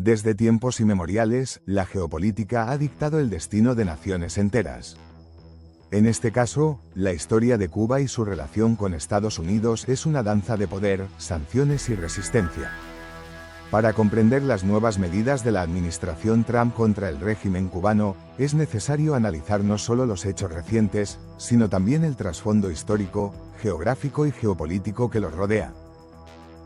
Desde tiempos inmemoriales, la geopolítica ha dictado el destino de naciones enteras. En este caso, la historia de Cuba y su relación con Estados Unidos es una danza de poder, sanciones y resistencia. Para comprender las nuevas medidas de la administración Trump contra el régimen cubano, es necesario analizar no solo los hechos recientes, sino también el trasfondo histórico, geográfico y geopolítico que los rodea.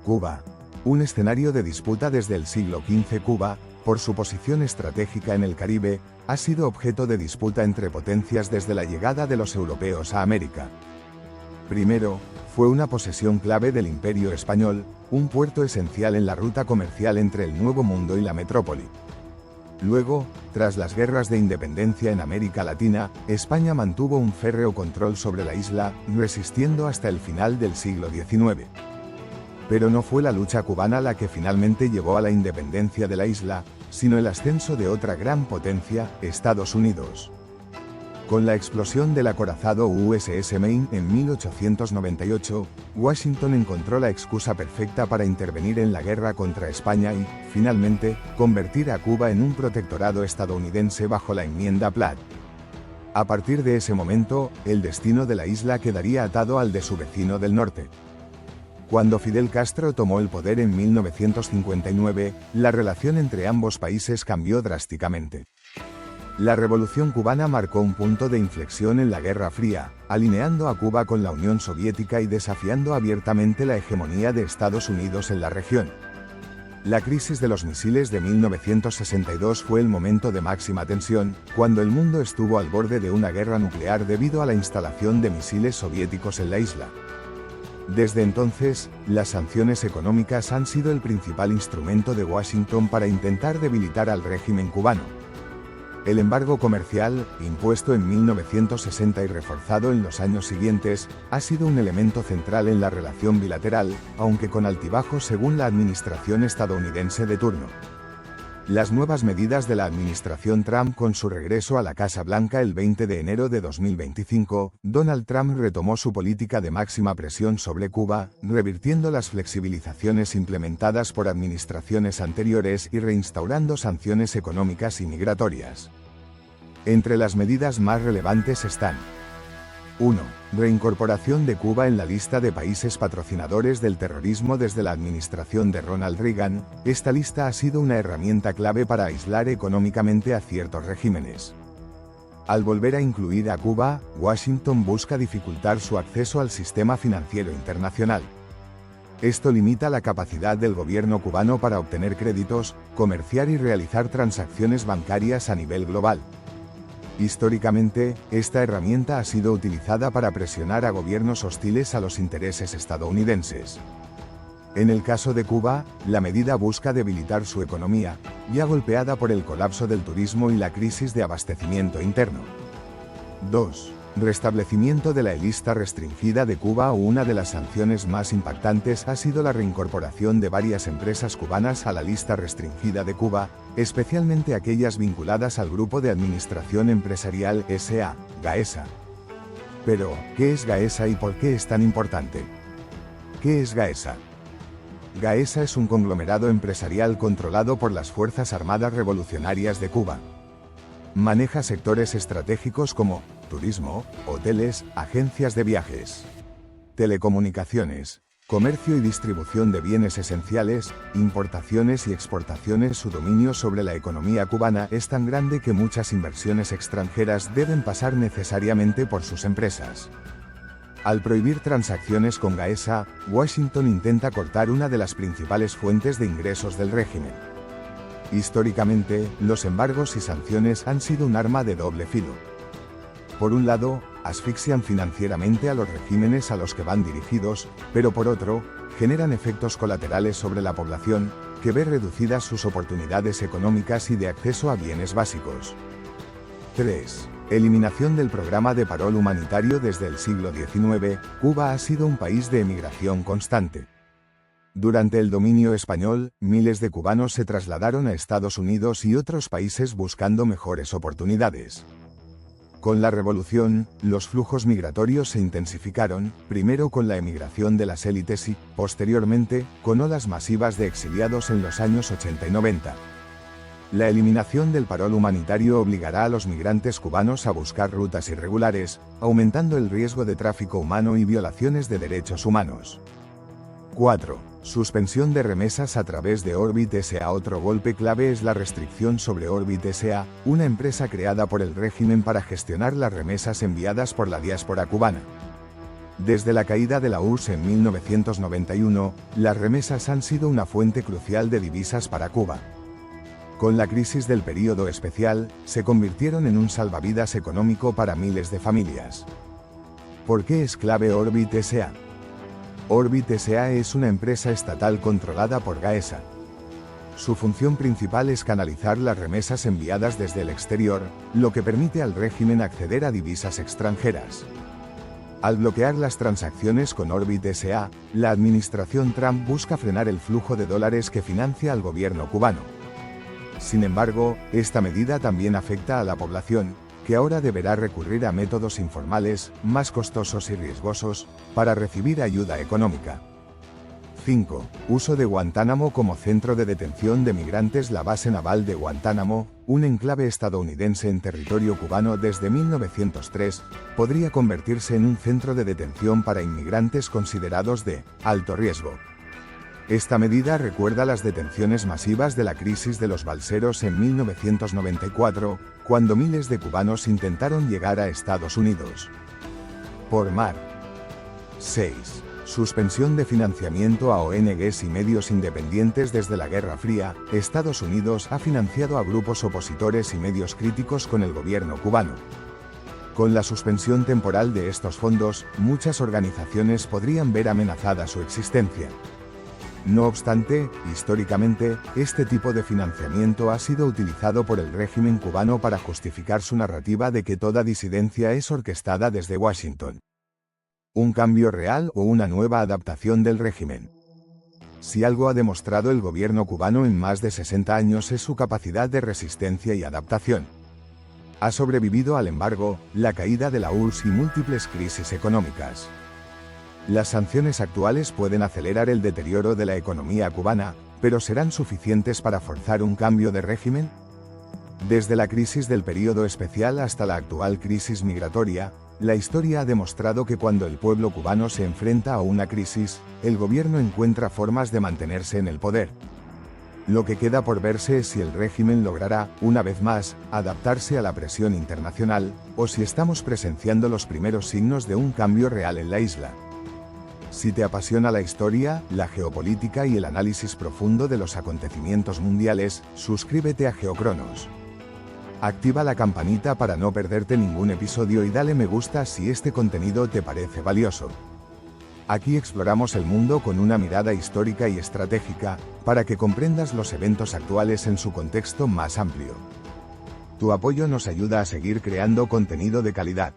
Cuba. Un escenario de disputa desde el siglo XV. Cuba, por su posición estratégica en el Caribe, ha sido objeto de disputa entre potencias desde la llegada de los europeos a América. Primero, fue una posesión clave del Imperio Español, un puerto esencial en la ruta comercial entre el Nuevo Mundo y la metrópoli. Luego, tras las guerras de independencia en América Latina, España mantuvo un férreo control sobre la isla, resistiendo hasta el final del siglo XIX. Pero no fue la lucha cubana la que finalmente llevó a la independencia de la isla, sino el ascenso de otra gran potencia, Estados Unidos. Con la explosión del acorazado USS Maine en 1898, Washington encontró la excusa perfecta para intervenir en la guerra contra España y, finalmente, convertir a Cuba en un protectorado estadounidense bajo la enmienda Platt. A partir de ese momento, el destino de la isla quedaría atado al de su vecino del norte. Cuando Fidel Castro tomó el poder en 1959, la relación entre ambos países cambió drásticamente. La Revolución cubana marcó un punto de inflexión en la Guerra Fría, alineando a Cuba con la Unión Soviética y desafiando abiertamente la hegemonía de Estados Unidos en la región. La crisis de los misiles de 1962 fue el momento de máxima tensión, cuando el mundo estuvo al borde de una guerra nuclear debido a la instalación de misiles soviéticos en la isla. Desde entonces, las sanciones económicas han sido el principal instrumento de Washington para intentar debilitar al régimen cubano. El embargo comercial, impuesto en 1960 y reforzado en los años siguientes, ha sido un elemento central en la relación bilateral, aunque con altibajos según la administración estadounidense de turno. Las nuevas medidas de la administración Trump con su regreso a la Casa Blanca el 20 de enero de 2025, Donald Trump retomó su política de máxima presión sobre Cuba, revirtiendo las flexibilizaciones implementadas por administraciones anteriores y reinstaurando sanciones económicas y migratorias. Entre las medidas más relevantes están: 1. Reincorporación de Cuba en la lista de países patrocinadores del terrorismo desde la administración de Ronald Reagan. Esta lista ha sido una herramienta clave para aislar económicamente a ciertos regímenes. Al volver a incluir a Cuba, Washington busca dificultar su acceso al sistema financiero internacional. Esto limita la capacidad del gobierno cubano para obtener créditos, comerciar y realizar transacciones bancarias a nivel global. Históricamente, esta herramienta ha sido utilizada para presionar a gobiernos hostiles a los intereses estadounidenses. En el caso de Cuba, la medida busca debilitar su economía, ya golpeada por el colapso del turismo y la crisis de abastecimiento interno. 2. Restablecimiento de la lista restringida de Cuba. Una de las sanciones más impactantes ha sido la reincorporación de varias empresas cubanas a la lista restringida de Cuba, especialmente aquellas vinculadas al Grupo de Administración Empresarial S.A., GAESA. Pero, ¿qué es GAESA y por qué es tan importante? ¿Qué es GAESA? GAESA es un conglomerado empresarial controlado por las Fuerzas Armadas Revolucionarias de Cuba. Maneja sectores estratégicos como turismo, hoteles, agencias de viajes, telecomunicaciones, comercio y distribución de bienes esenciales, importaciones y exportaciones. Su dominio sobre la economía cubana es tan grande que muchas inversiones extranjeras deben pasar necesariamente por sus empresas. Al prohibir transacciones con GAESA, Washington intenta cortar una de las principales fuentes de ingresos del régimen. Históricamente, los embargos y sanciones han sido un arma de doble filo. Por un lado, asfixian financieramente a los regímenes a los que van dirigidos, pero por otro, generan efectos colaterales sobre la población, que ve reducidas sus oportunidades económicas y de acceso a bienes básicos. 3. Eliminación del programa de parol humanitario. Desde el siglo XIX, Cuba ha sido un país de emigración constante. Durante el dominio español, miles de cubanos se trasladaron a Estados Unidos y otros países buscando mejores oportunidades. Con la Revolución, los flujos migratorios se intensificaron, primero con la emigración de las élites y, posteriormente, con olas masivas de exiliados en los años 80 y 90. La eliminación del parol humanitario obligará a los migrantes cubanos a buscar rutas irregulares, aumentando el riesgo de tráfico humano y violaciones de derechos humanos. 4. Suspensión de remesas a través de Orbit S.A. Otro golpe clave es la restricción sobre Orbit S.A., una empresa creada por el régimen para gestionar las remesas enviadas por la diáspora cubana. Desde la caída de la URSS en 1991, las remesas han sido una fuente crucial de divisas para Cuba. Con la crisis del período especial, se convirtieron en un salvavidas económico para miles de familias. ¿Por qué es clave Orbit S.A.? Orbit S.A. es una empresa estatal controlada por Gaesa. Su función principal es canalizar las remesas enviadas desde el exterior, lo que permite al régimen acceder a divisas extranjeras. Al bloquear las transacciones con Orbit S.A., la administración Trump busca frenar el flujo de dólares que financia al gobierno cubano. Sin embargo, esta medida también afecta a la población, que ahora deberá recurrir a métodos informales, más costosos y riesgosos, para recibir ayuda económica. 5. Uso de Guantánamo como centro de detención de migrantes. La base naval de Guantánamo, un enclave estadounidense en territorio cubano desde 1903, podría convertirse en un centro de detención para inmigrantes considerados de alto riesgo. Esta medida recuerda las detenciones masivas de la crisis de los balseros en 1994, cuando miles de cubanos intentaron llegar a Estados Unidos por mar. 6. Suspensión de financiamiento a ONGs y medios independientes. Desde la Guerra Fría, Estados Unidos ha financiado a grupos opositores y medios críticos con el gobierno cubano. Con la suspensión temporal de estos fondos, muchas organizaciones podrían ver amenazada su existencia. No obstante, históricamente, este tipo de financiamiento ha sido utilizado por el régimen cubano para justificar su narrativa de que toda disidencia es orquestada desde Washington. Un cambio real o una nueva adaptación del régimen. Si algo ha demostrado el gobierno cubano en más de 60 años es su capacidad de resistencia y adaptación. Ha sobrevivido al embargo, la caída de la URSS y múltiples crisis económicas. Las sanciones actuales pueden acelerar el deterioro de la economía cubana, pero ¿serán suficientes para forzar un cambio de régimen? Desde la crisis del período especial hasta la actual crisis migratoria, la historia ha demostrado que cuando el pueblo cubano se enfrenta a una crisis, el gobierno encuentra formas de mantenerse en el poder. Lo que queda por verse es si el régimen logrará, una vez más, adaptarse a la presión internacional, o si estamos presenciando los primeros signos de un cambio real en la isla. Si te apasiona la historia, la geopolítica y el análisis profundo de los acontecimientos mundiales, suscríbete a Geocronos. Activa la campanita para no perderte ningún episodio y dale me gusta si este contenido te parece valioso. Aquí exploramos el mundo con una mirada histórica y estratégica, para que comprendas los eventos actuales en su contexto más amplio. Tu apoyo nos ayuda a seguir creando contenido de calidad.